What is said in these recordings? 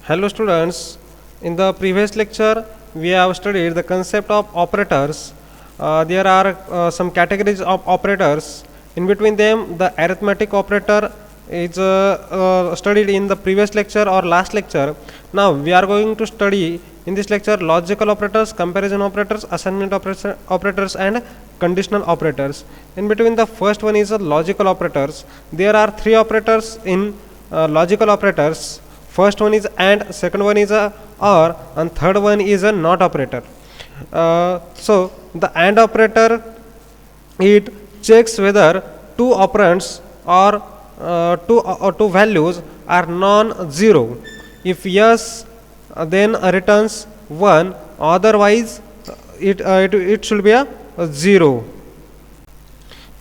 Hello students, in the previous lecture we have studied the concept of operators. There are some categories of operators. In between them the arithmetic operator is studied in the previous lecture or last lecture. Now we are going to study in this lecture logical operators, comparison operators, assignment operators and conditional operators. In between the first one is logical operators. There are three operators in logical operators. First one is and, second one is a or, and third one is a not operator. So the and operator, it checks whether two operands or two values are non-zero. If yes, then returns 1, otherwise it should be a 0.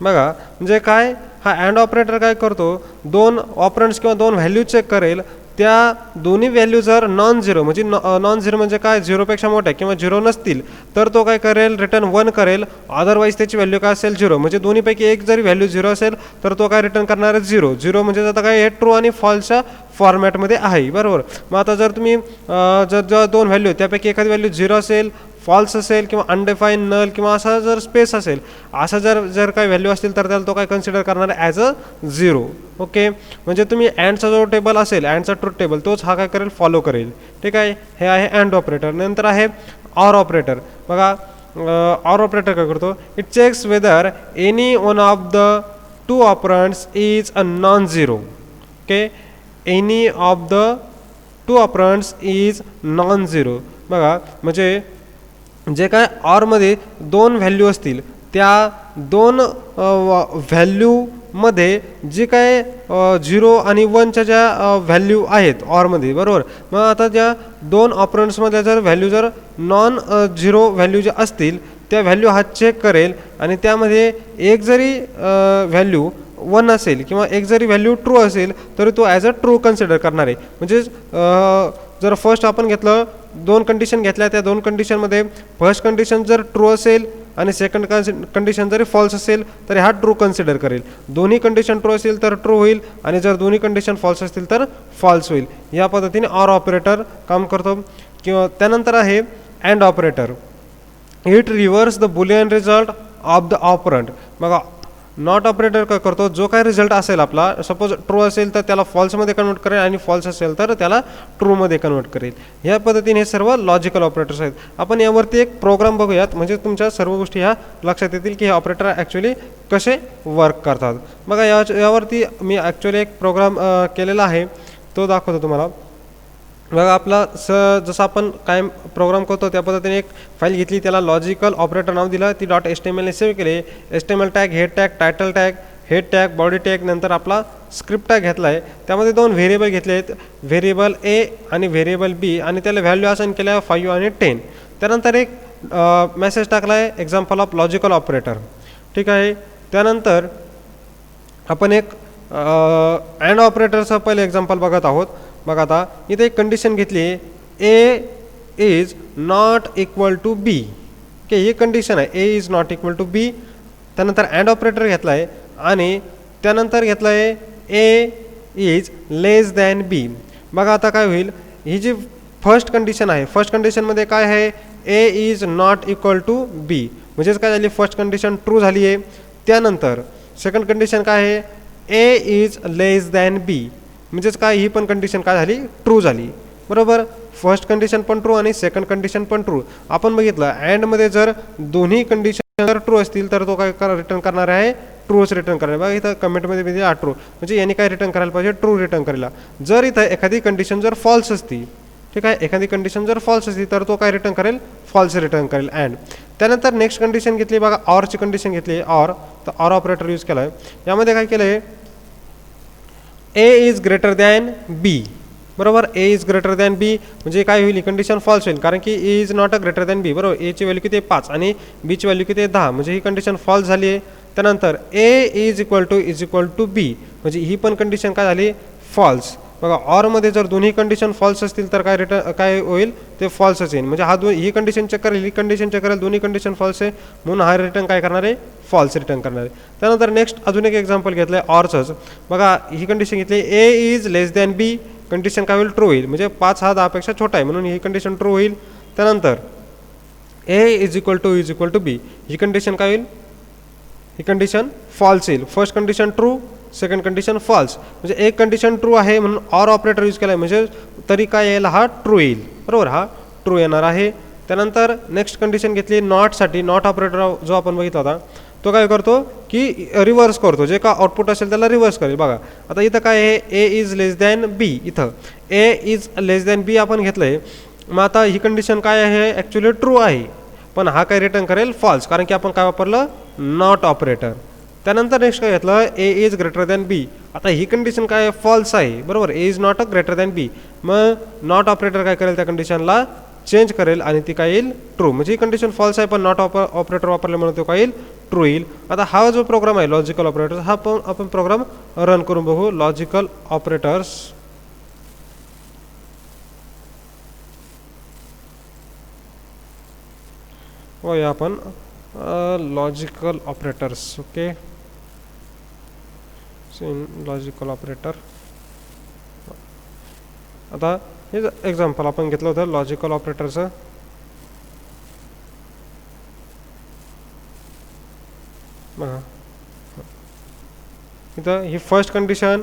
बघा म्हणजे काय हा and operator काय करतो, दोन operands किंवा दोन value check करेल, त्या दोन्ही व्हॅल्यू जर नॉन झिरो म्हणजे काय झिरोपेक्षा मोठ्या किंवा झिरो नसतील तर तो काय करेल रिटर्न 1 करेल, अदरवाईज त्याची व्हॅल्यू काय असेल 0. म्हणजे दोन्हीपैकी एक जरी व्हॅल्यू 0 असेल तर तो काय रिटर्न करणार आहे 0 म्हणजे आता काय हे ट्रू आणि फॉल्सच्या फॉर्मॅटमध्ये आहे बरोबर. मग आता जर तुम्ही जर दोन व्हॅल्यू त्यापैकी एखादी व्हॅल्यू 0 असेल, फॉल्स असेल किंवा अनडिफाईन नल किंवा असा जर स्पेस असेल, असा जर काही व्हॅल्यू असतील तर त्याला तो काय कन्सिडर करणार आहे ॲज अ 0. ओके, म्हणजे तुम्ही अँडचा जो टेबल असेल अँडचा ट्रूथ टेबल तोच हा काय करेल फॉलो करेल. ठीक आहे, हे आहे अँड ऑपरेटर. नंतर आहे ऑर ऑपरेटर. बघा ऑर ऑपरेटर काय करतो, it checks whether any one of the two operands is a non zero. Okay, any of the two operands is non zero. बघा म्हणजे जे काय ऑरमध्ये दोन व्हॅल्यू असतील त्या दोन व्हॅल्यूमध्ये जे काय 0 आणि 1च्या ज्या व्हॅल्यू आहेत ऑरमध्ये बरोबर, मग आता ज्या दोन ऑपरंड्समधल्या जर व्हॅल्यू जर नॉन झिरो व्हॅल्यू ज्या असतील त्या व्हॅल्यू हा चेक करेल आणि त्यामध्ये एक जरी व्हॅल्यू 1 असेल किंवा एक जरी व्हॅल्यू ट्रू असेल तरी तो ॲज अ ट्रू कन्सिडर करणार आहे. म्हणजे जर फर्स्ट आपण घेतलं, दोन कंडिशन घेतल्या, त्या दोन कंडिशनमध्ये फर्स्ट कंडिशन जर ट्रू असेल आणि सेकंड कंडिशन जरी फॉल्स असेल तर हा ट्रू कन्सिडर करेल. दोन्ही कंडिशन ट्रू असेल तर ट्रू होईल आणि जर दोन्ही कंडिशन फॉल्स असतील तर फॉल्स होईल. या पद्धतीने ऑर ऑपरेटर काम करतो. किंवा त्यानंतर आहे and operator. It reverse the boolean result of the operand. बघा नॉट ऑपरेटर काय करतो, जो काय रिझल्ट असेल आपला, सपोज ट्रू असेल तर त्याला फॉल्समध्ये कन्वर्ट करेल आणि फॉल्स असेल तर त्याला ट्रूमध्ये कन्वर्ट करेल. ह्या पद्धतीने हे सर्व लॉजिकल ऑपरेटर्स आहेत. आपण यावरती एक प्रोग्राम बघूयात म्हणजे तुमच्या सर्व गोष्टी ह्या लक्षात येतील की हे ऑपरेटर ॲक्च्युली कसे वर्क करतात. बघा यावरती मी ॲक्च्युली एक प्रोग्राम केलेला आहे, तो दाखवतो तुम्हाला. बघा आपला जसं आपण काय प्रोग्राम करतो त्या पद्धतीने एक फाईल घेतली, त्याला लॉजिकल ऑपरेटर नाव दिलं, ती .html ने सेव्ह केले. HTML tag, head tag, title tag, head tag, body tag, नंतर आपला स्क्रिप्ट टॅग घेतला आहे. त्यामध्ये दोन व्हेरिएबल घेतले आहेत, व्हेरिएबल ए आणि व्हेरिएबल बी, आणि त्याला व्हॅल्यू असाइन केल्या 5 आणि 10. त्यानंतर एक मेसेज टाकला आहे एक्झाम्पल ऑफ लॉजिकल ऑपरेटर. ठीक आहे, त्यानंतर आपण एक अँड ऑपरेटरचं पहिले एक्झाम्पल बघत आहोत. बघा आता इथे एक कंडिशन घेतली, A is not equal to B. Okay, ही कंडिशन आहे, A is not equal to B. त्यानंतर अँड ऑपरेटर घेतला आहे आणि त्यानंतर घेतला आहे ए इज लेस दॅन बी. बघा आता काय होईल, ही जी फर्स्ट कंडिशन आहे, फर्स्ट कंडिशनमध्ये काय आहे, A is not equal to बी, म्हणजेच काय झाली, फर्स्ट कंडिशन ट्रू झाली आहे. त्यानंतर सेकंड कंडिशन काय आहे, ए इज लेस दॅन बी, म्हणजेच काय, ही पण कंडिशन काय झाली, ट्रू झाली बरोबर. फर्स्ट कंडिशन पण ट्रू आणि सेकंड कंडिशन पण ट्रू. आपण बघितलं अँडमध्ये जर दोन्ही कंडिशन जर ट्रू असतील तर तो काय रिटर्न करणार आहे, ट्रूच रिटर्न करणार. बघा इथं कमेंटमध्ये मी दिला ट्रू, म्हणजे याने काय रिटर्न करायला पाहिजे, ट्रू रिटर्न करायला. जर इथं एखादी कंडिशन जर फॉल्स असती, ठीक आहे, एखादी कंडिशन जर फॉल्स असती तर तो काय रिटर्न करेल, फॉल्स रिटर्न करेल अँड. त्यानंतर नेक्स्ट कंडिशन घेतली, बघा ऑरची कंडिशन घेतली, ऑर, तर ऑर ऑपरेटर यूज केला आहे. यामध्ये काय केलं आहे, A is greater than B बरोबर. A is greater than B म्हणजे काय होईल, कंडिशन फॉल्स होईल कारण की A is not a greater than B बरोबर. एची व्हॅल्यू किती आहे 5 आणि बीची व्हॅल्यू किती आहे 10, म्हणजे ही कंडिशन फॉल्स झाली आहे. त्यानंतर ए इज इक्वल टू बी म्हणजे ही पण कंडिशन काय झाली, फॉल्स. बघा ऑरमध्ये जर दोन्ही कंडिशन फॉल्स असतील तर काय होईल, ते फॉल्सच येईल. म्हणजे हा ही कंडिशन चेक करेल, ही कंडिशन चेक करेल, दोन्ही कंडिशन फॉल्स आहे म्हणून हा रिटर्न काय करणार आहे, फॉल्स रिटर्न करणार आहे. त्यानंतर नेक्स्ट अजून एक एक्झाम्पल घेतलं आहे ऑरचंच. बघा ही कंडिशन घेतली, A is less than B, condition काय होईल ट्रू होईल, म्हणजे 5 हा 10पेक्षा छोटा आहे म्हणून ही कंडिशन ट्रू होईल. त्यानंतर A is equal to B, ही कंडिशन काय होईल, ही कंडिशन फॉल्स येईल. First condition true, second condition false, म्हणजे एक कंडिशन ट्रू आहे म्हणून ऑर ऑपरेटर यूज केला आहे म्हणजे तरी काय येईल, हा ट्रू येईल. बरोबर, हा ट्रू येणार आहे. त्यानंतर नेक्स्ट कंडिशन घेतली नॉटसाठी. नॉट ऑपरेटर जो आपण बघितला होता तो काय करतो की रिव्हर्स करतो, जे का आउटपुट असेल त्याला रिव्हर्स करेल. बघा आता इथं काय आहे, A is less than B, इथं ए इज लेस दॅन बी आपण घेतलं आहे. मग आता ही कंडिशन काय आहे, ॲक्च्युली ट्रू आहे पण हा काय रिटर्न करेल फॉल्स, कारण की आपण काय वापरलं, नॉट ऑपरेटर. त्यानंतर नेक्स्ट काय घेतलं, A is greater than B. आता ही कंडिशन काय फॉल्स आहे, बरोबर, A is not a greater than B. मग नॉट ऑपरेटर काय करेल, त्या कंडिशनला चेंज करेल आणि ती काय येईल, ट्रू. म्हणजे ही कंडिशन फॉल्स आहे पण नॉट ऑपरेटर वापरल्यामुळे तो काय येईल, ट्रू येईल. आता हा जो प्रोग्राम आहे लॉजिकल ऑपरेटर्स, हा पण आपण प्रोग्राम रन करून बघू. लॉजिकल ऑपरेटर्स, या आपण logical operators, okay, logical operator. आता हे एक्झाम्पल आपण घेतलं होतं लॉजिकल ऑपरेटरचं. बघा इथं ही फर्स्ट कंडिशन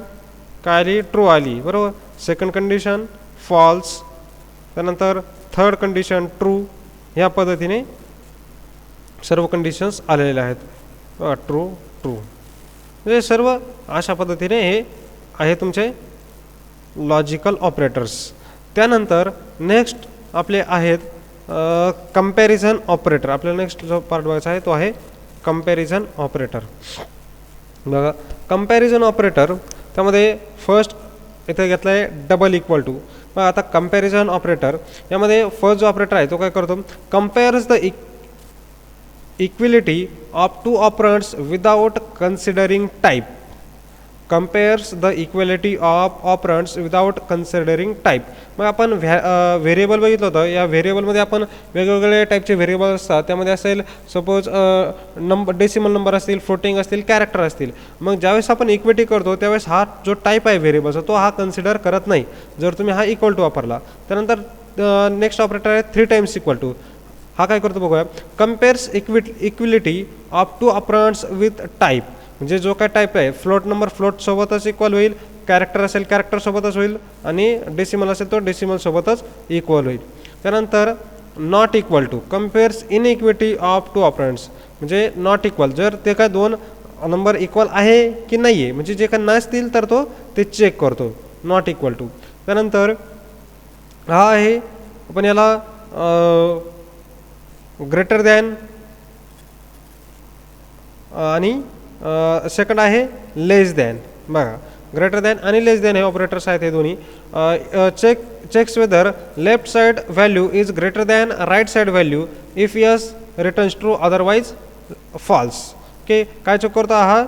काय आली, ट्रू आली, बरोबर. सेकंड कंडिशन फॉल्स, त्यानंतर थर्ड कंडिशन ट्रू. ह्या पद्धतीने सर्व कंडिशन्स आलेल्या आहेत. ट्रू ट्रू, म्हणजे सर्व अशा पद्धतीने हे आहे तुमचे लॉजिकल ऑपरेटर्स. त्यानंतर नेक्स्ट आपले आहेत कंपॅरिझन ऑपरेटर. आपल्याला नेक्स्ट जो पार्ट बघायचा आहे तो आहे कंपॅरिझन ऑपरेटर. बघा कंपॅरिझन ऑपरेटर, त्यामध्ये फर्स्ट इथे घेतलं आहे डबल इक्वल टू. मग आता कंपॅरिझन ऑपरेटर यामध्ये फर्स्ट जो ऑपरेटर आहे तो काय करतो, compares the equality of two operands without considering type. Compares the equality of operands without considering type. मग आपण व्हेरिएबल बघितलं होतं, या व्हेरिएबलमध्ये आपण वेगवेगळे टाईपचे व्हेरिएबल असतात. त्यामध्ये असेल सपोज डेसिमल नंबर असतील, फ्लोटिंग असतील, कॅरेक्टर असतील. मग ज्यावेळेस आपण इक्विटी करतो त्यावेळेस हा जो टाईप आहे व्हेरिएबलचा तो हा कन्सिडर करत नाही जर तुम्ही हा इक्वल टू वापरला. त्यानंतर नेक्स्ट ऑपरेटर आहे 3 टाइम्स इक्वल टू. हा काय करतो बघूया, compares equality of two operands with type. म्हणजे जो काय टाईप आहे, फ्लोट नंबर फ्लोट सोबतच इक्वल होईल, कॅरेक्टर असेल कॅरेक्टर सोबतच होईल आणि डेसिमल असेल तो डेसिमल सोबतच इक्वल होईल. त्यानंतर not equal to, compares inequity of two operands. म्हणजे नॉट इक्वल, जर ते काय दोन नंबर इक्वल आहे की नाही आहे, म्हणजे जे काय नसतील तर तो ते चेक करतो, नॉट इक्वल टू. त्यानंतर हा आहे आपण याला ग्रेटर दॅन आणि सेकंड आहे लेस दॅन. बघा ग्रेटर दॅन आणि लेस दॅन हे ऑपरेटर्स आहेत हे दोन्ही. Checks whether left side value is greater than right side value, if yes returns true otherwise false. Okay, काय चेक करतो हा,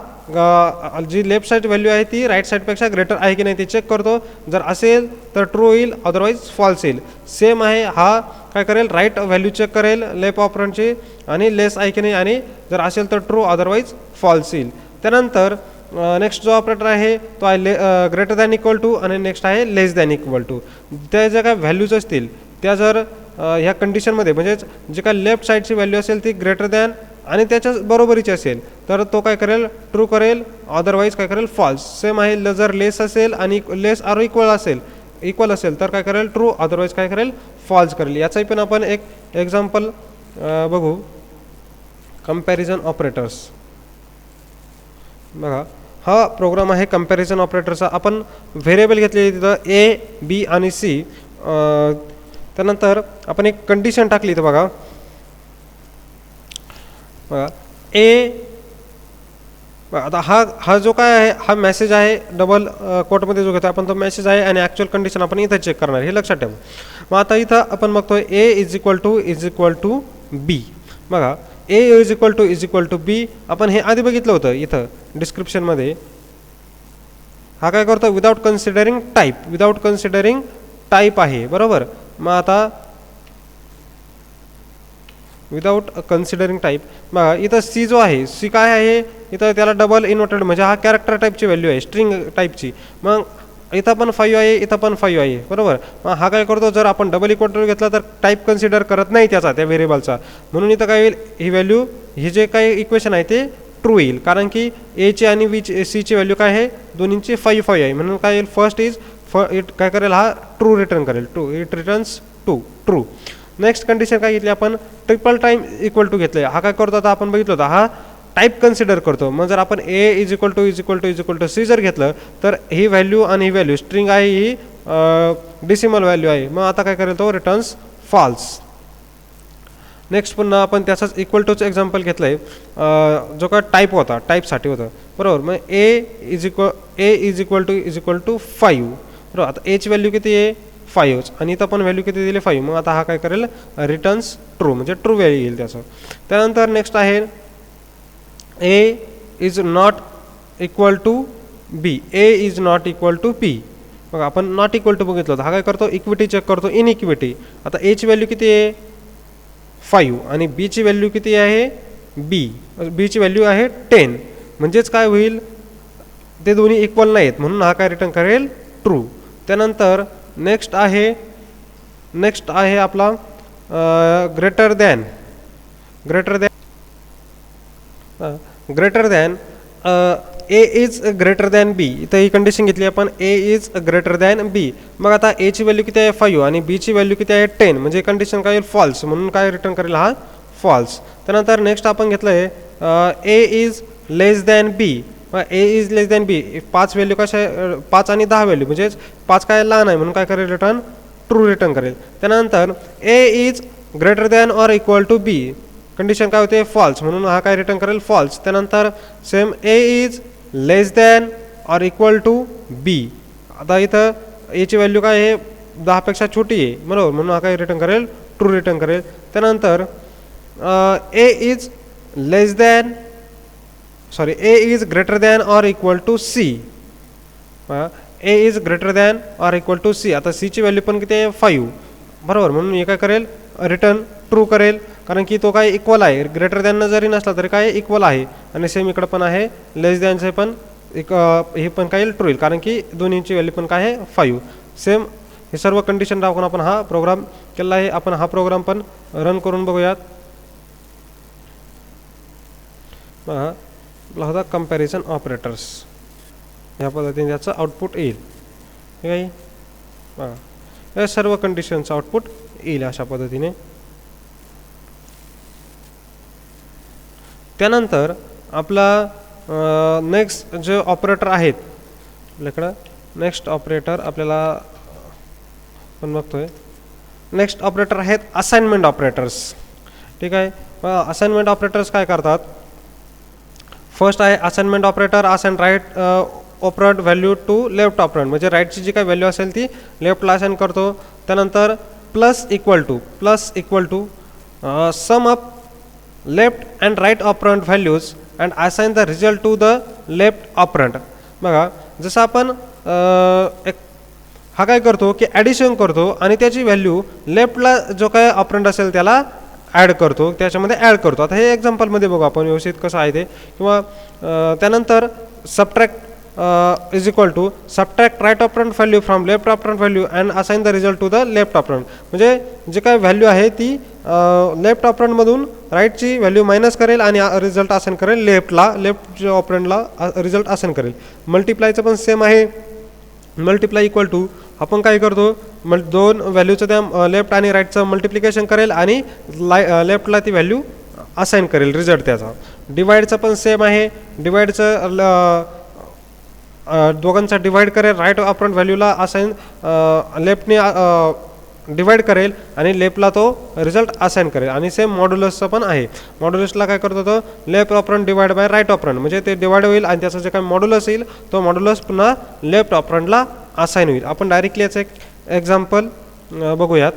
जी लेफ्ट साईड व्हॅल्यू आहे ती राईट साईडपेक्षा ग्रेटर आहे की नाही ते चेक करतो. जर असेल तर ट्रू होईल, अदरवाईज फॉल्स येईल. सेम आहे, हा काय करेल, राईट व्हॅल्यू चेक करेल लेफ्ट ऑपरंटची आणि लेस आहे की नाही, आणि जर असेल तर ट्रू अदरवाईज फॉल्स येईल. त्यानंतर नेक्स्ट जो ऑपरेटर आहे तो आहे ग्रेटर दॅन इक्वल टू आणि नेक्स्ट आहे लेस दॅन इक्वल टू. त्या ज्या काय व्हॅल्यूज असतील त्या जर ह्या कंडिशनमध्ये म्हणजेच जे काय लेफ्ट साईडची व्हॅल्यू असेल ती ग्रेटर दॅन आणि त्याच्या बरोबरीची असेल तर तो काय करेल, ट्रू करेल, अदरवाईज काय करेल, फॉल्स. सेम आहे, जर लेस असेल आणि लेस आर इक्वल असेल तर काय करेल, ट्रू, अदरवाईज काय करेल, फॉल्स करेल. याचाही पण आपण एक एक्झाम्पल बघू. Comparison operators. बघा हा प्रोग्राम आहे कंपॅरिझन ऑपरेटरचा. आपण व्हेरिएबल घेतलेली तिथं ए बी आणि सी. त्यानंतर आपण एक कंडिशन टाकली इथं. बघा ए, आता हा जो काय आहे हा मेसेज आहे, डबल कोटमध्ये जो घेतो आपण तो मेसेज आहे आणि ॲक्च्युअल कंडिशन आपण इथं चेक करणार, हे लक्षात ठेवा. मग आता इथं आपण बघतोय ए इज इक्वल टू बी. बघा ए इज इक्वल टू बी आपण हे आधी बघितलं होतं इथं डिस्क्रिप्शनमध्ये. हा काय करतो, विदाउट कन्सिडरिंग टाईप आहे, बरोबर. मग आता विदाउट कन्सिडरिंग टाईप. बघा इथं सी जो आहे, सी काय आहे इथं, त्याला डबल इन्व्हर्टेड म्हणजे हा कॅरेक्टर टाईपची व्हॅल्यू आहे, स्ट्रिंग टाईपची. मग इथं पण 5 आहे, इथं पण 5 आहे, बरोबर. मग हा काय करतो, जर आपण डबल इक्वल टू घेतला तर टाईप कन्सिडर करत नाही त्याचा, त्या व्हेरिएबलचा. म्हणून इथं काय होईल, ही व्हॅल्यू, ही जे काही इक्वेशन आहे ते ट्रू येईल, कारण की एची आणि सीची व्हॅल्यू काय आहे, दोन्हींची 5 आहे. म्हणून काय येईल, फर्स्ट इज इट काय करेल, हा ट्रू रिटर्न करेल, true, it returns true. Next condition काय घेतली आपण, ट्रिपल टाईम इक्वल टू घेतले. हा काय करतो, आता आपण बघितलं होतं, हा टाईप कन्सिडर करतो. मग जर आपण A is equal to C जर घेतलं तर ही व्हॅल्यू आणि ही व्हॅल्यू स्ट्रिंग आहे, ही डिसिमल व्हॅल्यू आहे. मग आता काय करेल, तो रिटर्न्स फॉल्स. नेक्स्ट पुन्हा आपण त्याचाच इक्वल टूचं एक्झाम्पल घेतलं आहे, जो का टाईप होता, टाईपसाठी होतं, बरोबर. मग ए इज इक्वल टू 5, बरोबर. आता एची व्हॅल्यू किती आहे, 5, आणि इथं पण व्हॅल्यू किती दिली, 5. मग आता हा काय करेल, रिटर्न्स ट्रू, म्हणजे ट्रू व्हॅल्यू येईल त्याचं. त्यानंतर नेक्स्ट आहे A is not equal to B, A is not equal to P. मग आपण नॉट इक्वल टू बघितलं होतं, हा काय करतो, इक्विटी चेक करतो, इनइक्विटी. आता एची व्हॅल्यू किती आहे, 5, आणि बीची व्हॅल्यू किती आहे, बीची व्हॅल्यू आहे 10. म्हणजेच काय होईल, ते दोन्ही इक्वल नाहीत, म्हणून हा काय रिटर्न करेल, ट्रू. त्यानंतर नेक्स्ट आहे आपला greater than A is greater than B. इथं ही कंडिशन घेतली आपण, A is greater than B. मग आता एची व्हॅल्यू किती आहे, 5, आणि बीची व्हॅल्यू किती आहे, 10. म्हणजे कंडिशन काय येईल, फॉल्स. म्हणून काय रिटर्न करेल, हा फॉल्स. त्यानंतर नेक्स्ट आपण घेतलं आहे A is less than B. A is less than B, 5 value कशा आहे, 5 आणि 10 व्हॅल्यू, म्हणजे 5 काय लहान आहे, म्हणून काय करेल, रिटर्न ट्रू रिटर्न करेल. त्यानंतर A is greater than or equal to B, condition काय होते, फॉल्स, म्हणून हा काय रिटर्न करेल, फॉल्स. त्यानंतर same A is less than or equal to B. आता इथं एची व्हॅल्यू काय आहे, 10पेक्षा छोटी आहे, बरोबर, म्हणून हा काय रिटर्न करेल, ट्रू रिटर्न करेल. त्यानंतर A is greater than or equal to C. A is greater than or equal to C. आता सीची व्हॅल्यू पण किती आहे, 5, बरोबर, म्हणून हे काय करेल, रिटर्न ट्रू करेल, कारण की तो काय इक्वल आहे, ग्रेटर दॅन जरी नसला तरी काय इक्वल आहे. आणि सेम इकडं पण आहे, लेस दॅनचे पण हे पण काय ट्रू येईल, कारण की दोन्हीची व्हॅल्यू पण काय आहे, 5. सेम हे सर्व कंडिशन राखून आपण हा प्रोग्राम केला आहे. आपण हा प्रोग्राम पण रन करून बघूयात. होता कंपॅरिझन ऑपरेटर्स, ह्या पद्धतीने त्याचं आउटपुट येईल. ठीक आहे, या सर्व कंडिशनचं आउटपुट येईल अशा पद्धतीने. त्यानंतर आपला नेक्स्ट जे ऑपरेटर आहेत आपल्याकडं, नेक्स्ट ऑपरेटर आपल्याला पण बघतोय, नेक्स्ट ऑपरेटर आहेत असाइनमेंट ऑपरेटर्स. ठीक आहे, असाइनमेंट ऑपरेटर्स काय करतात, फर्स्ट आहे assignment operator, assign right operand value to left operand, म्हणजे राईटची जी काही व्हॅल्यू असेल ती लेफ्टला असाइन करतो. त्यानंतर plus equal to sum up left and right operand values and assign the result to the left operand. बघा, जसं आपण हा काय करतो की ॲडिशन करतो आणि त्याची व्हॅल्यू लेफ्टला जो काय ऑपरंट असेल त्याला ॲड करतो, त्याच्यामध्ये ॲड करतो. आता हे एक्झाम्पलमध्ये बघू आपण व्यवस्थित कसं आहे ते. किंवा त्यानंतर subtract is equal to subtract right operand value from left operand value and assign the result to the left operand. म्हणजे जे काय व्हॅल्यू आहे ती लेफ्ट ऑपरंटमधून राईटची व्हॅल्यू मायनस करेल आणि रिझल्ट असाइन करेल लेफ्ट ऑपरंटला रिझल्ट असाइन करेल. मल्टिप्लायचं पण सेम आहे. मल्टिप्लाय इक्वल टू आपण काय करतो, दोन व्हॅल्यूचं त्या लेफ्ट आणि राईटचं मल्टिप्लिकेशन करेल आणि लेफ्टला ती व्हॅल्यू असाइन करेल रिझल्ट त्याचा. डिवाइडचं पण सेम आहे. डिवाइडचं दोघांचा डिवाइड करेल, राईट ऑपरंट व्हॅल्यूला असाइन लेफ्टने डिवाइड करेल आणि लेफ्टला तो रिझल्ट असाइन करेल. आणि सेम मॉड्युलसचं पण आहे. मॉड्युलसला काय करतो, तो left ऑपरंट divide by right operand, म्हणजे ते डिवाइड होईल आणि त्याचं जे काही मॉड्युलस येईल तो मॉड्युलस पुन्हा लेफ्ट ऑपरंटला असाइन होईल. आपण डायरेक्टली याचं एक एक्झाम्पल बघूयात.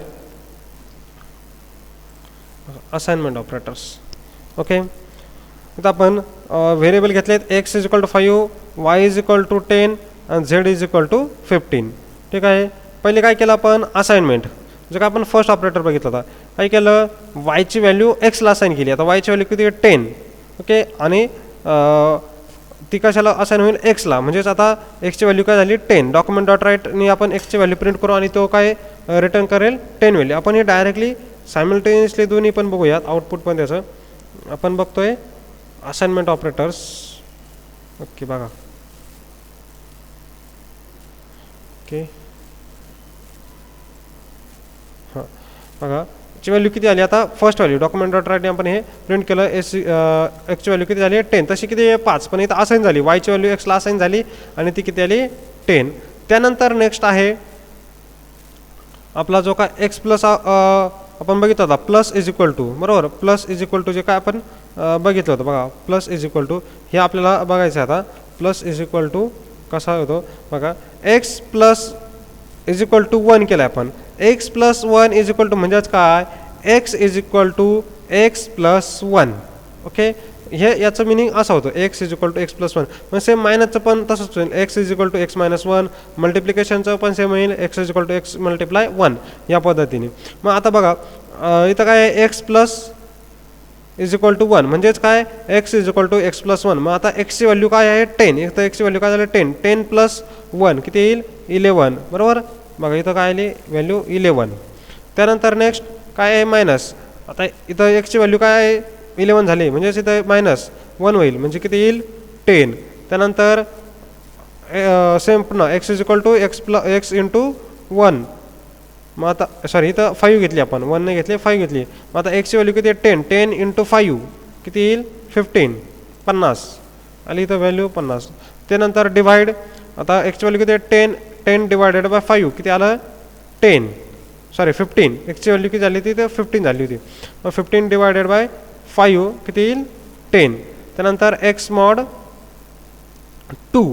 Assignment operators. ओके, आता आपण व्हेरिएबल घेतलेत, x is equal to 5, y is equal to 10 आणि झेड इज इक्वल टू 15. ठीक आहे, पहिले काय केलं आपण, असाइनमेंट, जे काय आपण फर्स्ट ऑपरेटर बघितलं होता. काय केलं, वायची व्हॅल्यू एक्सला असाइन केली. आता वायची व्हॅल्यू किती आहे, 10. ओके, आणि ती कशाला असाइन होईल एक्सला, म्हणजेच आता एक्सची व्हॅल्यू काय झाली 10. डॉक्युमेंट डॉट राईटनी आपण एक्सची व्हॅल्यू प्रिंट करू आणि तो काय रिटर्न करेल 10 व्हॅल्यू. आपण हे डायरेक्टली सायमल्टेनियसली दोन्ही पण बघूयात, आउटपुट पण त्याचं आपण बघतोय असाइनमेंट ऑपरेटर्स. ओके बघा, ओके हां बघा ची व्हॅल्यू किती आली आता फर्स्ट व्हॅल्यू डॉक्युमेंट डॉट राईटने आपण हे प्रिंट केलं. एक्सची व्हॅल्यू किती झाली 10, तशी किती आहे 5, पण इथं असाइन झाली वायची व्हॅल्यू एक्सला असाइन झाली आणि ती किती आली 10. त्यानंतर नेक्स्ट आहे आपला जो काय एक्स प्लस आपण बघितलं होता प्लस इज इक्वल टू, बरोबर. प्लस इज इक्वल टू जे काय आपण बघितलं होतं बघा, प्लस इज इक्वल टू हे आपल्याला बघायचं आहे आता. प्लस इज इक्वल टू कसा होतो बघा, x plus is equal to 1 केलं आपण. X plus 1 is equal to म्हणजेच काय x is equal to x plus 1. Okay, हे याचं मिनिंग असं होतं x is equal to x plus 1. मग सेम मायनसचं पण तसंच होईल, x is equal to x minus 1. मल्टिप्लिकेशनचं पण सेम होईल x is equal to x multiply 1 या पद्धतीने. मग आता बघा इथं काय आहे x plus is equal to 1 म्हणजेच काय x is equal to x plus 1. मग आता एक्सची व्हॅल्यू काय आहे 10, इथं एक्सची व्हॅल्यू काय झालं 10. 10 प्लस 1 किती येईल 11, बरोबर. बघा इथं काय आली व्हॅल्यू 11. त्यानंतर नेक्स्ट काय आहे मायनस, आता इथं एक्सची व्हॅल्यू काय आहे 11 झाली म्हणजेच इथं मायनस 1 होईल म्हणजे किती येईल 10. त्यानंतर सेम पुन्हा x is equal to x into 1. मग आता सॉरी इथं 5 घेतली आपण, 1 नाही घेतली 5 घेतली. मग आता एक्सची व्हॅल्यू किती आहे 10. 10 इंटू 5 किती येईल 15, 50 आली इथं व्हॅल्यू 50. त्यानंतर डिवाइड, आता एक्सची व्हॅल्यू किती आहे 10 डिवायडेड बाय 5 किती आलं 10 सॉरी 15. एक्सची व्हॅल्यू किती झाली होती तर 15 झाली होती. मग 15 डिवायडेड बाय 5 किती येईल 10. त्यानंतर एक्स मॉड 2,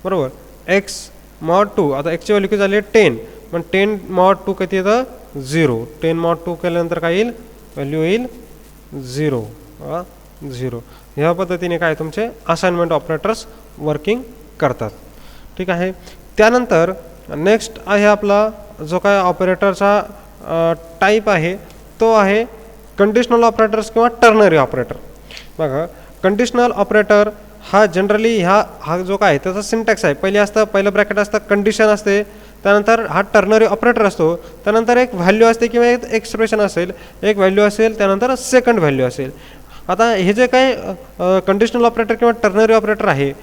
बरोबर. एक्स मॉड 2, आता एक्सची व्हॅल्यू किती झाली 10, पण 10 मॉड 2 किती येतं 0. 10 मॉड 2 केल्यानंतर काय येईल व्हॅल्यू येईल 0. 0 ह्या पद्धतीने काय तुमचे असाइनमेंट ऑपरेटर्स वर्किंग करतात. ठीक आहे. त्यानंतर नेक्स्ट आहे आपला जो काय ऑपरेटरचा टाईप आहे तो आहे कंडिशनल ऑपरेटर्स किंवा टर्नरी ऑपरेटर. बघा कंडिशनल ऑपरेटर हा जनरली हा जो काय त्याचा सिंटॅक्स आहे, पहिलं ब्रॅकेट असतं कंडिशन असते, त्यानंतर हा टर्नरी ऑपरेटर असतो, त्यानंतर एक व्हॅल्यू असते किंवा एक एक्सप्रेशन असेल, एक व्हॅल्यू असेल, त्यानंतर सेकंड व्हॅल्यू असेल. आता हे जे काही कंडिशनल ऑपरेटर किंवा टर्नरी ऑपरेटर आहे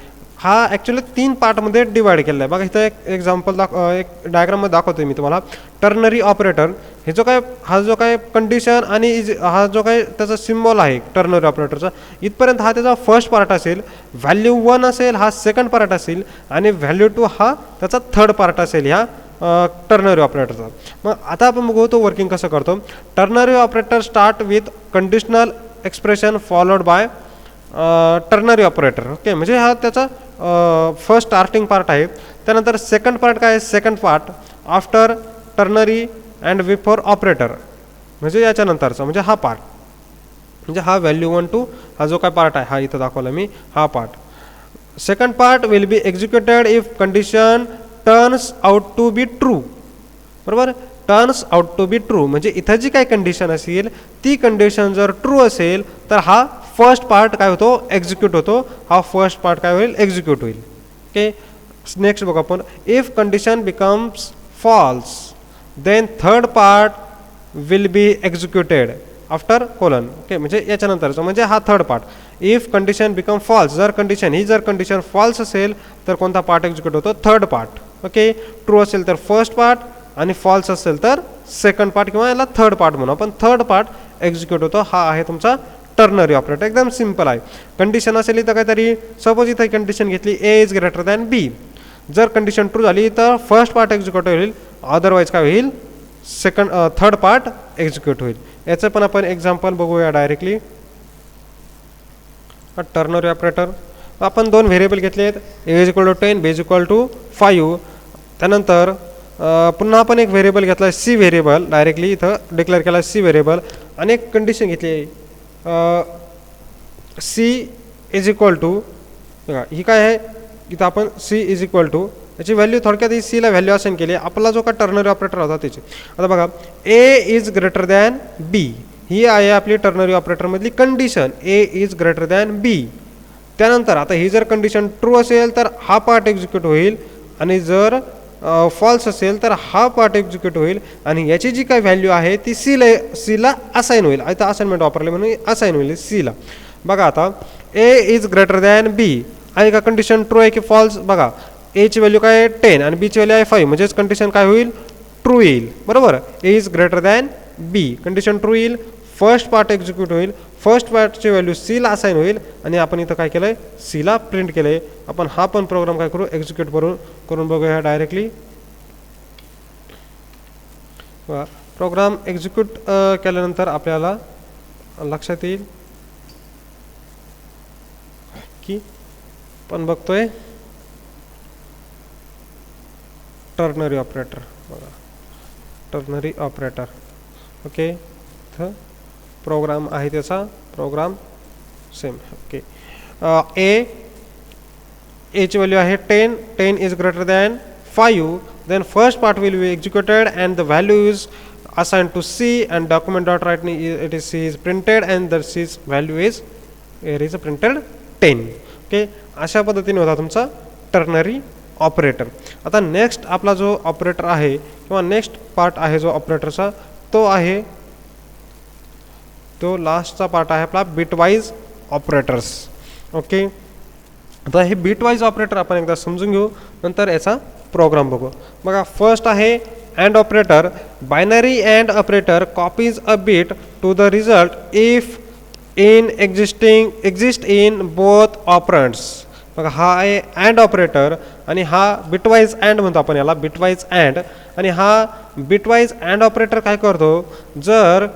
हा ॲक्च्युली 3 पार्टमध्ये डिवाइड केलेला आहे. बघा इथं एक एक्झाम्पल एक डायग्राममध्ये दाखवतो मी तुम्हाला. टर्नरी ऑपरेटर हे हा जो काय कंडिशन आणि हा जो काय त्याचा सिम्बॉल आहे टर्नरी ऑपरेटरचा, इथपर्यंत हा त्याचा फर्स्ट पार्ट असेल, व्हॅल्यू 1 असेल हा सेकंड पार्ट असेल आणि व्हॅल्यू 2 हा त्याचा थर्ड पार्ट असेल ह्या टर्नरी ऑपरेटरचा. मग आता आपण बघू तो वर्किंग कसं करतो. Ternary operator start with conditional expression followed by ternary operator. Okay, म्हणजे हा त्याचा फर्स्ट स्टार्टिंग पार्ट आहे. त्यानंतर सेकंड पार्ट काय आहे, second part after ternary and before operator, म्हणजे याच्यानंतरचा म्हणजे हा पार्ट, म्हणजे हा व्हॅल्यू 1 2 हा जो काय पार्ट आहे हा इथं दाखवला मी हा part. Second part will be executed if condition turns out to be true, बरोबर. Turns out to be true म्हणजे इथं जी काही कंडिशन असेल ती कंडिशन जर ट्रू असेल तर हा फर्स्ट पार्ट काय होतो एक्झिक्यूट होतो, हा फर्स्ट पार्ट काय होईल एक्झिक्यूट होईल. ओके, नेक्स्ट बघा आपण if condition becomes false then third part will be executed after colon. Okay, म्हणजे याच्यानंतरचं म्हणजे हा third part. If condition become false, जर कंडिशन फॉल्स असेल तर कोणता पार्ट एक्झिक्यूट होतो थर्ड पार्ट. ओके, ट्रू असेल तर फर्स्ट पार्ट आणि फॉल्स असेल तर सेकंड पार्ट किंवा याला थर्ड पार्ट म्हणू आपण. थर्ड पार्ट एक्झिक्यूट होतो. हा आहे तुमचा टर्नरी ऑपरेटर. एकदम सिंपल आहे. कंडिशन असेल इथं काहीतरी सपोज इथं कंडिशन घेतली ए इज ग्रेटर दॅन बी, जर कंडिशन ट्रू झाली तर फर्स्ट पार्ट एक्झिक्यूट होईल, अदरवाईज काय होईल थर्ड पार्ट एक्झिक्यूट होईल. याचं पण आपण एक्झाम्पल बघूया डायरेक्टली. टर्नरी ऑपरेटर आपण 2 व्हेरिएबल घेतले आहेत, A is equal to 10 B is equal to 5. त्यानंतर पुन्हा आपण एक व्हेरिएबल घेतला सी व्हेरिएबल, डायरेक्टली इथं डिक्लेअर केला सी व्हेरिएबल आणि एक कंडिशन घेतली सी इज इक्वल टू, बघा ही काय आहे इथं आपण सी इज इक्वल टू याची व्हॅल्यू थोडक्यात ही सीला व्हॅल्यू असाइन केली. आपला जो का टर्नरी ऑपरेटर होता त्याची आता बघा A is greater than B ही आहे आपली टर्नरी ऑपरेटरमधली condition, A is greater than B. त्यानंतर आता ही जर कंडिशन ट्रू असेल तर हा पार्ट एक्झिक्यूट होईल, आणि जर फॉल्स असेल तर हा पार्ट एक्झिक्यूट होईल, आणि याची जी काही व्हॅल्यू आहे ती सीला असाइन होईल. आता असाइनमेंट वापरले म्हणून असाइन होईल सीला. बघा आता ए इज ग्रेटर दॅन बी आहे का, कंडिशन ट्रू आहे की फॉल्स. बघा एची व्हॅल्यू काय आहे 10 आणि बीची व्हॅल्यू आहे 5, म्हणजेच कंडिशन काय होईल, ट्रू येईल. बरोबर, A is greater than B, condition true येईल, फर्स्ट पार्ट एक्झिक्यूट होईल, फर्स्ट पार्टची व्हॅल्यू सीला असाइन होईल, आणि आपण इथं काय केलं आहे, सीला प्रिंट केलं आहे. आपण हा पण प्रोग्राम काय करू, एक्झिक्यूट करून बघूया डायरेक्टली. प्रोग्राम एक्झिक्यूट केल्यानंतर आपल्याला लक्षात येईल की पण बघतोय टर्नरी ऑपरेटर. बघा टर्नरी ऑपरेटर. ओके, इथं प्रोग्राम आहे त्याचा, प्रोग्राम सेम. ओके, एची व्हॅल्यू आहे 10 is greater than 5, then first part will be executed and the value is assigned to C, and document.write it is C is printed and the C's value is here is printed 10. Okay, अशा पद्धतीने होता तुमचा ternary operator. आता next आपला जो operator आहे किंवा next part आहे जो ऑपरेटरचा, तो आहे तो लास्टचा पार्ट आहे आपला बिटवाईज ऑपरेटर्स. ओके, आता हे बिटवाईज ऑपरेटर आपण एकदा समजून घेऊ, नंतर याचा प्रोग्राम बघू. बघा फर्स्ट आहे and operator. Binary and operator copies a bit to the result if exist in both operands. बघा हा आहे अँड ऑपरेटर, आणि हा बिटवाईज अँड म्हणतो आपण याला, बिटवाईज अँड. आणि हा बिटवाईज अँड ऑपरेटर काय करतो, जर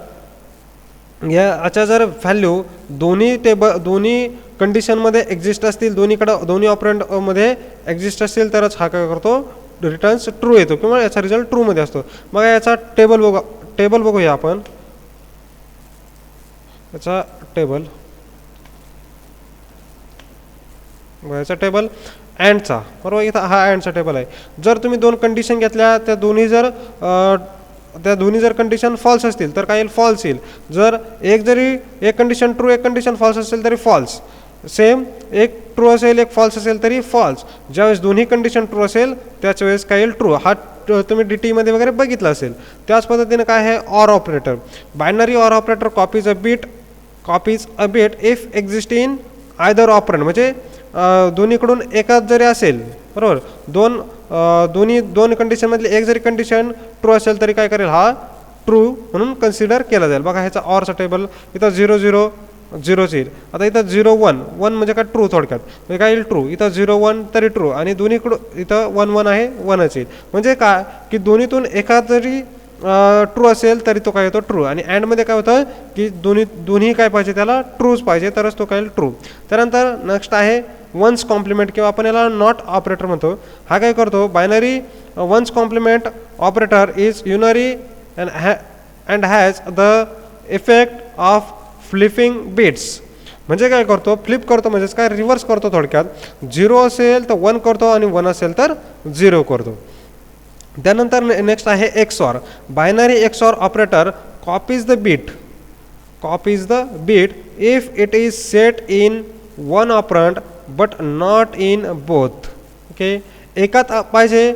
याच्या जर व्हॅल्यू दोन्ही कंडिशनमध्ये एक्झिस्ट असतील, दोन्ही ऑपरंडमध्ये एक्झिस्ट असतील, तरच हा काय करतो, रिटर्न्स ट्रू येतो किंवा याचा रिझल्ट ट्रूमध्ये असतो. मग याचा टेबल बघूया आपण. याचा टेबल याचा टेबल अँडचा, बरोबर, इथं हा अँडचा टेबल आहे. जर तुम्ही दोन कंडिशन घेतल्या, त्या दोन्ही जर कंडिशन फॉल्स असतील तर काय येईल, फॉल्स येईल. जर एक कंडिशन ट्रू एक कंडिशन फॉल्स असेल तरी फॉल्स. सेम एक ट्रू असेल एक फॉल्स असेल तरी फॉल्स. ज्यावेळेस दोन्ही कंडिशन ट्रू असेल त्याच वेळेस काय येईल, ट्रू. हा तुम्ही DT मध्ये वगैरे बघितलं असेल. त्याच पद्धतीने काय आहे or operator. Binary or operator copies a bit if exist in either operand, म्हणजे दोन्हीकडून एकाच जरी असेल, बरोबर, दोन कंडिशनमधली एक जरी कंडिशन ट्रू असेल तरी काय करेल, हा ट्रू म्हणून कन्सिडर केला जाईल. बघा ह्याचा ऑरचा टेबल इथं 0 0 0 येईल. आता इथं 0 1 1 म्हणजे काय, ट्रू. थोडक्यात म्हणजे काय येईल, ट्रू. इथं 0 1 तरी ट्रू, आणि दोन्हीकडून इथं 1 1 आहे 1च येईल. म्हणजे काय की दोन्हीतून एका जरी ट्रू असेल तरी तो काय येतो, ट्रू. आणि अँडमध्ये काय होतं की दोन्ही काय पाहिजे, त्याला ट्रूच पाहिजे तरच तो काय येईल, ट्रू. त्यानंतर नेक्स्ट आहे वन्स कॉम्प्लिमेंट, किंवा आपण याला नॉट ऑपरेटर म्हणतो. हा काय करतो, binary one's complement operator is unary and has the effect of flipping bits. म्हणजे काय करतो, फ्लिप करतो, म्हणजेच काय, रिव्हर्स करतो. थोडक्यात 0 असेल तर 1 करतो, आणि 1 असेल तर 0 करतो. त्यानंतर नेक्स्ट आहे एक्सऑर. बायनरी XOR operator copies the bit if it is set in one operand but not in both. Okay, एकात पाहिजे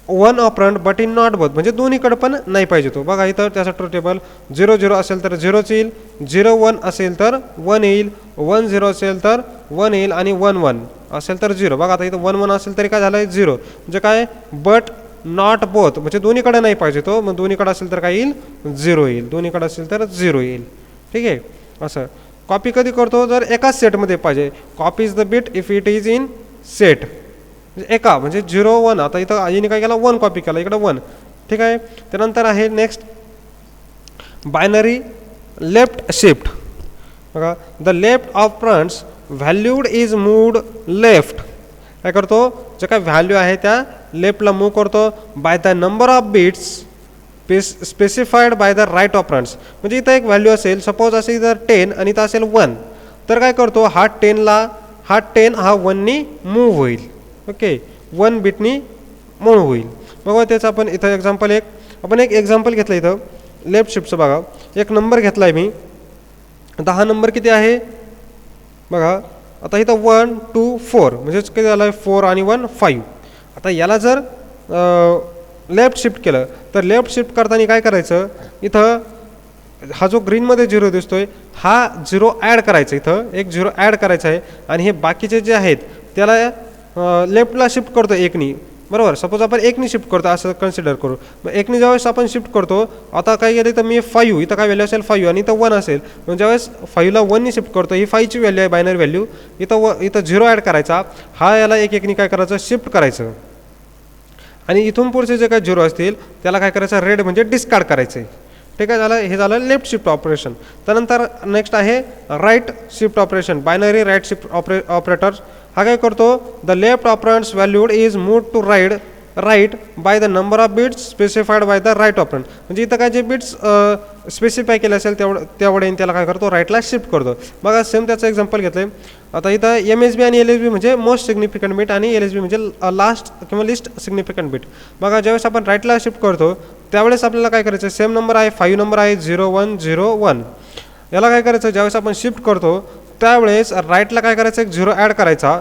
one operand but in not both, म्हणजे दोन्हीकडे पण नाही पाहिजे तो. बघा इथं त्याचा ट्रू टेबल 0 0 असेल तर 0च येईल, 0 1 असेल तर 1 येईल, 1 0 असेल तर 1 येईल, आणि 1 1 असेल तर 0. बघा आता इथं 1 1 असेल तरी काय झालं, 0. म्हणजे काय, बट नॉट बोथ, म्हणजे दोन्हीकडे नाही पाहिजे तो. मग दोन्हीकडे असेल तर काय येईल, 0 येईल, दोन्हीकडे असेल तर 0 येईल. ठीक आहे. असं कॉपी कधी करतो, जर एकाच सेटमध्ये पाहिजे. Copies the bit if it is in set, एका म्हणजे 0 1. आता इथं आईने काय केला, 1 कॉपी केला, इकडं 1. ठीक आहे. त्यानंतर आहे नेक्स्ट बायनरी लेफ्ट शिफ्ट. बघा the left of fronts valued is moved left. काय करतो, जे काय व्हॅल्यू आहे त्या लेफ्टला मूव्ह करतो by the number of bits specified by the right operands. म्हणजे इथं एक व्हॅल्यू असेल, सपोज असेल जर 10 आणि इथं असेल 1, तर काय करतो, हा 10 हा 1नी मूव्ह होईल. ओके, 1 बिटनी मूव्ह होईल. बघा त्याचं आपण इथं एक्झाम्पल आपण एक एक्झाम्पल घेतलं इथं लेफ्ट शिफ्टचं. बघा एक नंबर घेतला आहे मी. आता हा नंबर किती आहे, बघा आता इथं 1 2 4 म्हणजेच किती झालं 4 आणि 1 5. आता याला जर लेफ्ट शिफ्ट केलं तर लेफ्ट शिफ्ट करताना काय करायचं, इथं हा जो ग्रीनमध्ये 0 दिसतोय हा 0 ॲड करायचा, इथं एक 0 ॲड करायचा आहे आणि हे बाकीचे जे आहेत त्याला लेफ्टला शिफ्ट करतो एकनी, बरोबर. सपोज आपण एकनी शिफ्ट करतो असं कन्सिडर करू. मग एकनी ज्यावेळेस आपण शिफ्ट करतो, आता काय केलं तर मी 5 इथं काय व्हॅल्यू असेल 5 आणि इथं 1 असेल, म्हणजे ज्यावेळेस 5ला 1नी शिफ्ट करतो, ही 5ची व्हॅल्यू आहे बायनरी व्हॅल्यू, इथं 0 ॲड करायचा, हा याला एकनी काय करायचं शिफ्ट करायचं आणि इथून पुढचे जे काही 0 असतील त्याला काय करायचं रेड म्हणजे डिस्कार्ड करायचं आहे. ठीक आहे, झालं. हे झालं लेफ्ट शिफ्ट ऑपरेशन. त्यानंतर नेक्स्ट आहे right shift operation, binary right shift operator. हा काय करतो, the left operands valued is move to right by the number of bits specified by the right operand. म्हणजे इथं काय जे बिट्स स्पेसिफाय केले असेल तेवढे त्याला काय करतो राईटला शिफ्ट करतो. बघा सेम त्याचं एक्झाम्पल घेतलं आहे. आता इथं MSB आणि LSB म्हणजे मोस्ट सिग्निफिकंट बिट आणि LSB म्हणजे लास्ट किंवा लिस्ट सिग्निफिकंट बिट. बघा ज्यावेळेस आपण राईटला शिफ्ट करतो त्यावेळेस आपल्याला काय करायचं, सेम नंबर आहे 5 नंबर आहे 0 1 0 1. याला काय करायचं, ज्यावेळेस आपण शिफ्ट करतो त्यावेळेस राईटला काय करायचं एक 0 ॲड करायचा,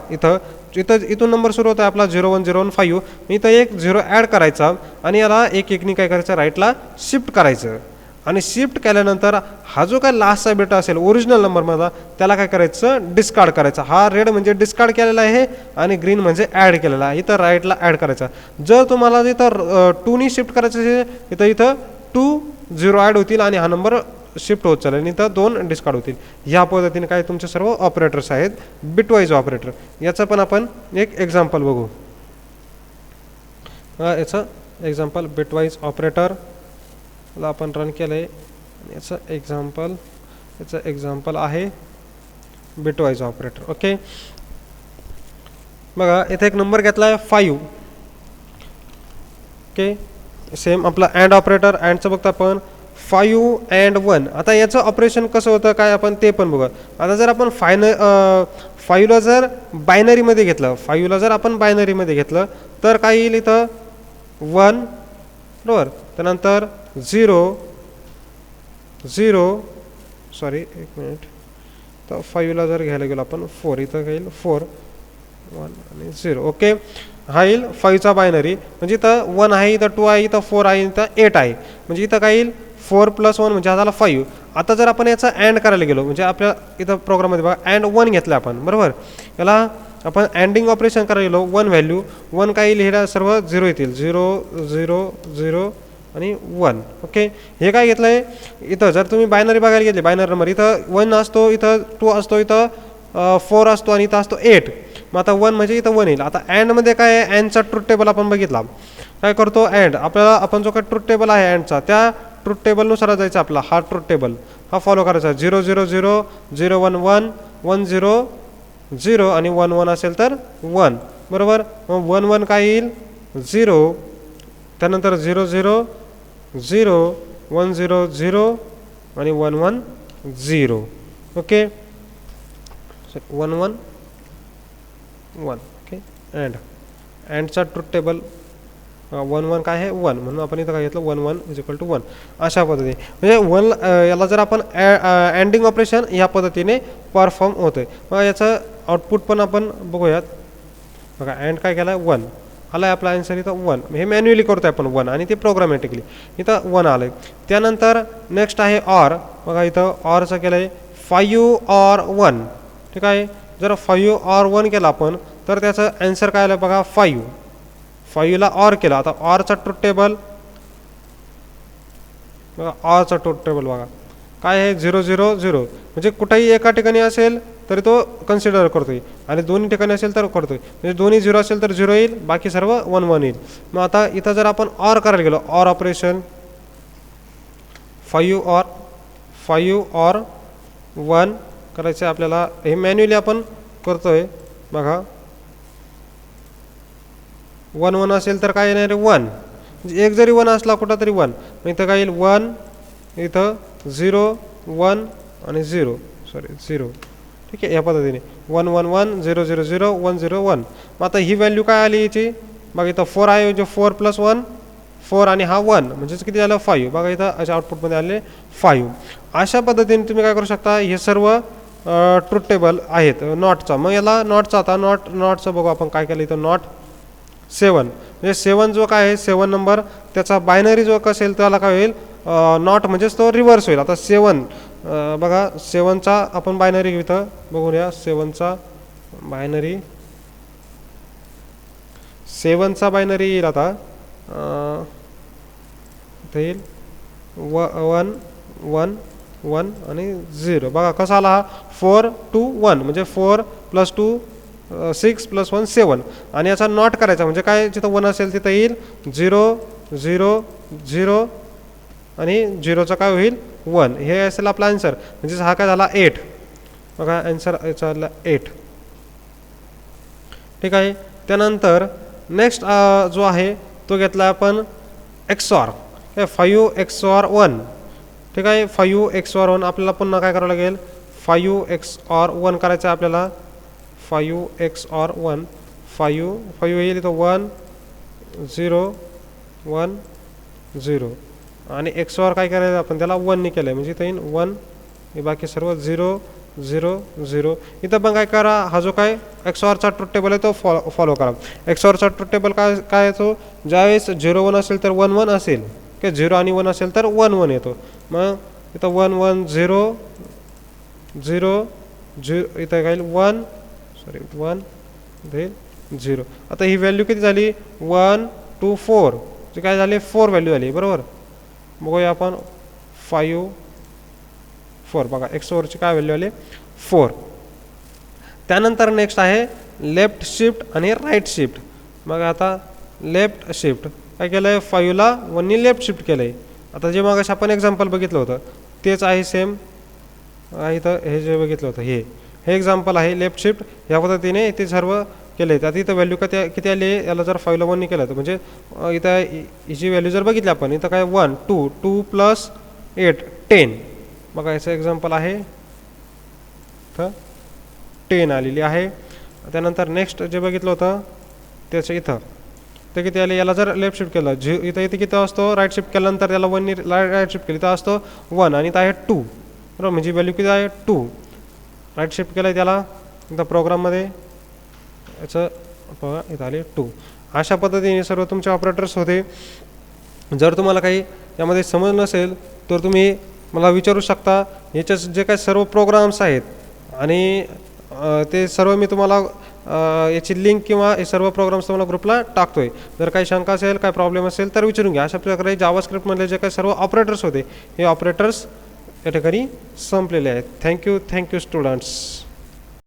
इथून नंबर सुरू होता आपला 0 1 0 1 5, इथं एक 0 ॲड करायचा आणि याला एकनी काय करायचं राईटला शिफ्ट करायचं आणि शिफ्ट केल्यानंतर हा जो काय लास्टचा बिट असेल ओरिजिनल नंबरमधला त्याला काय करायचं डिस्कार्ड करायचा. हा रेड म्हणजे डिस्कार्ड केलेला आहे आणि ग्रीन म्हणजे ॲड केलेला आहे, इथं राईटला ॲड करायचा. जर तुम्हाला इथं 2नी शिफ्ट करायचं असेल इथं 2 0 ॲड होतील आणि हा नंबर शिफ्ट होत चालेल आणि इथं 2 डिस्कार्ड होतील. ह्या पद्धतीने काय तुमचे सर्व ऑपरेटर्स आहेत बिटवाईज ऑपरेटर. याचं पण आपण एक एक्झाम्पल बघू. याचं एक्झाम्पल बिटवाईज ऑपरेटर ला आपण रन केलं आहे. याचं एक्झाम्पल आहे बिटवाईज ऑपरेटर. ओके, बघा इथे एक नंबर घेतला आहे 5. ओके, सेम आपला अँड ऑपरेटर, अँडचं बघता आपण 5 and 1. आता याचं ऑपरेशन कसं होतं काय आपण ते पण बघा. आता जर आपण 5ला जर बायनरीमध्ये घेतलं तर काय येईल इथं 1, बरोबर. त्यानंतर 0 सॉरी एक मिनिट, तर 5ला जर घ्यायला गेलो आपण 4, इथं काय येईल 4 1 आणि 0. ओके, हा येईल 5चा बायनरी, म्हणजे इथं 1 आहे, इथं 2 आहे, इथं 4 आहे, इथं 8 आहे, म्हणजे इथं काय येईल 4 + 1 म्हणजे हा झाला 5. आता जर आपण याचा अँड करायला गेलो म्हणजे आपल्या इथं प्रोग्राममध्ये बघा अँड 1 घेतलं आपण, बरोबर. याला आपण अँडिंग ऑपरेशन करायला गेलो 1 व्हॅल्यू 1 काय येईल, हे सर्व 0 येतील, 0 0 0 आणि 1. ओके, हे काय घेतलं आहे इथं जर तुम्ही बायनरी बघायला घेतली, बायनरी नंबर इथं 1 असतो, इथं 2 असतो, इथं 4 असतो आणि इथं असतो 8. मग आता 1 म्हणजे इथं 1 येईल. आता अँडमध्ये काय आहे, अँडचा ट्रूथ टेबल आपण बघितला. काय करतो अँड, आपल्याला आपण जो काय ट्रूथ टेबल आहे अँडचा त्या ट्रूथ टेबलनुसार जायचं, आपला हा ट्रूथ टेबल हा फॉलो करायचा. 0 0 0 0 1 1 1 0 0 आणि 1 1 असेल तर 1, बरोबर. मग 1 1 काय येईल 0, त्यानंतर 0 0 0 1 0 0 आणि 1 1 0. ओके, 1 1 1. ओके, अँडचा ट्रूथ टेबल 1 1 काय आहे 1, म्हणून आपण इथं काय घेतलं 1 1 = 1. अशा पद्धतीने म्हणजे 1 याला जर आपण अँडिंग ऑपरेशन या पद्धतीने परफॉर्म होतंय. मग याचं आउटपुट पण आपण बघूयात. बघा अँड काय केलं 1 आला आहे, आपला आन्सर इथं 1. हे मॅन्युअली करतोय आपण 1 आणि ते प्रोग्रामॅटिकली इथं 1 आलं आहे. त्यानंतर नेक्स्ट आहे ऑर. बघा इथं ऑरचं केलं आहे 5 OR 1. ठीक आहे, जर 5 OR 1 केला आपण तर त्याचं आन्सर काय आलं बघा 5ला ऑर केला. आता ऑरचा ट्रूथ टेबल बघा, ऑरचा ट्रूथ टेबल बघा काय आहे 0 0 0, म्हणजे कुठेही एका ठिकाणी असेल तरी तो कन्सिडर करतोय आणि दोन्ही ठिकाणी असेल तर करतोय, म्हणजे दोन्ही 0 असेल तर 0 येईल, बाकी सर्व 1 1 येईल. मग आता इथं जर आपण ऑर करायला गेलो, ऑर ऑपरेशन 5 OR 1 करायचं आपल्याला, हे मॅन्युअली आपण करतोय. बघा 1 1 असेल तर काय येणार आहे 1, म्हणजे एक जरी 1 असला कुठं तरी 1, मग इथं काय येईल 1, इथं 0 1 आणि 0. ठीक आहे, या पद्धतीने 1 1 1 0 0 0 1 0 1. मग आता ही व्हॅल्यू काय आली याची बघा, इथं 4 आहे, म्हणजे 4 + 1 4 आणि हा 1 म्हणजेच किती झालं 5. बघा इथं अशा आउटपुटमध्ये आले 5. अशा पद्धतीने तुम्ही काय करू शकता, हे सर्व ट्रूथ टेबल आहेत नॉटचा. मग याला नॉटचा आता नॉटचं बघू आपण काय केलं इथं. नॉट 7 म्हणजे 7 जो काय आहे 7 नंबर त्याचा बायनरी जो असेल त्याला काय होईल नॉट म्हणजेच तो रिव्हर्स होईल. आता 7 बघा 7चा आपण बायनरी घेऊ इथं बघूया. 7चा बायनरी येईल आता इथं येईल 1 1 1 आणि 0. बघा कसा आला हा 4 2 1 म्हणजे 4 + 2 6 + 1 7. आणि याचा नॉट करायचा म्हणजे काय जिथं 1 असेल तिथं येईल 0 0 0 आणि 0चा काय होईल 1. हे असेल आपला आन्सर. म्हणजे हा काय झाला 8. बघा आन्सर याचा आला 8. ठीक आहे. त्यानंतर नेक्स्ट जो आहे तो घेतला आपण XOR. 5 XOR 1. ठीक आहे. 5 XOR 1 आपल्याला पुन्हा काय करावं लागेल 5 XOR 1 करायचं आहे आपल्याला. 5 XOR 1 5 येईल इथं 1 0 1 0 आणि XOR काय करायचं आपण त्याला 1 ने केलं आहे म्हणजे इथं येईल 1 हे बाकी सर्व 0 0 0. इथं पण काय करा हा जो काय XORचा ट्रूथ टेबल आहे तो फॉलो करा. XORचा ट्रूथ टेबल काय येतो ज्यावेळेस 0 1 असेल तर 1 1 असेल की 0 आणि 1 असेल तर 1 1 येतो. मग इथं 1 1 0 0 0 इथं काय 1 0. आता ही व्हॅल्यू किती झाली 1 2 4 जे काय झाले 4 व्हॅल्यू झाली बरोबर. बघूया आपण 5 4 बघा XORची काय व्हॅल्यू आली 4. त्यानंतर नेक्स्ट आहे लेफ्ट शिफ्ट आणि राईट शिफ्ट. मग आता लेफ्ट शिफ्ट काय केलं आहे 5ला 1नी लेफ्ट शिफ्ट केलं आहे. आता जे मग आपण एक्झाम्पल बघितलं होतं तेच आहे सेम इथं हे जे बघितलं होतं हे एक्झाम्पल आहे लेफ्ट शिफ्ट. ह्या पद्धतीने ते सर्व केले आहेत. आता इथं व्हॅल्यू किती आली आहे याला जर 5ला 1नी केलं तर म्हणजे इथं हिची व्हॅल्यू जर बघितली आपण इथं काय 1 2 2 + 8 10. बघा याचं एक्झाम्पल आहे इथं 10 आलेली आहे. त्यानंतर नेक्स्ट जे बघितलं होतं त्याचं इथं ते किती आले याला जर लेफ्ट शिफ्ट केलं इथं किती असतो राईट शिफ्ट केल्यानंतर त्याला 1नी राईट शिफ्ट केली तर असतो 1 आणि इथं आहे 2 बरोबर म्हणजे व्हॅल्यू किती आहे 2. राईट शिफ्ट केलं आहे त्याला इथं प्रोग्राममध्ये याचं बघा इथं आले 2. अशा पद्धतीने सर्व तुमचे ऑपरेटर्स होते. जर तुम्हाला काही यामध्ये समज नसेल तर तुम्ही मला विचारू शकता. याचे जे काही सर्व प्रोग्राम्स आहेत आणि ते सर्व मी तुम्हाला याची लिंक किंवा हे सर्व प्रोग्राम्स तुम्हाला ग्रुपला टाकतो आहे. जर काही शंका असेल काही प्रॉब्लेम असेल तर विचारून घ्या. अशा प्रकारे जावास्क्रिप्टमधले जे काही सर्व ऑपरेटर्स होते हे ऑपरेटर्स या ठिकाणी संपलेले आहेत. Thank you students.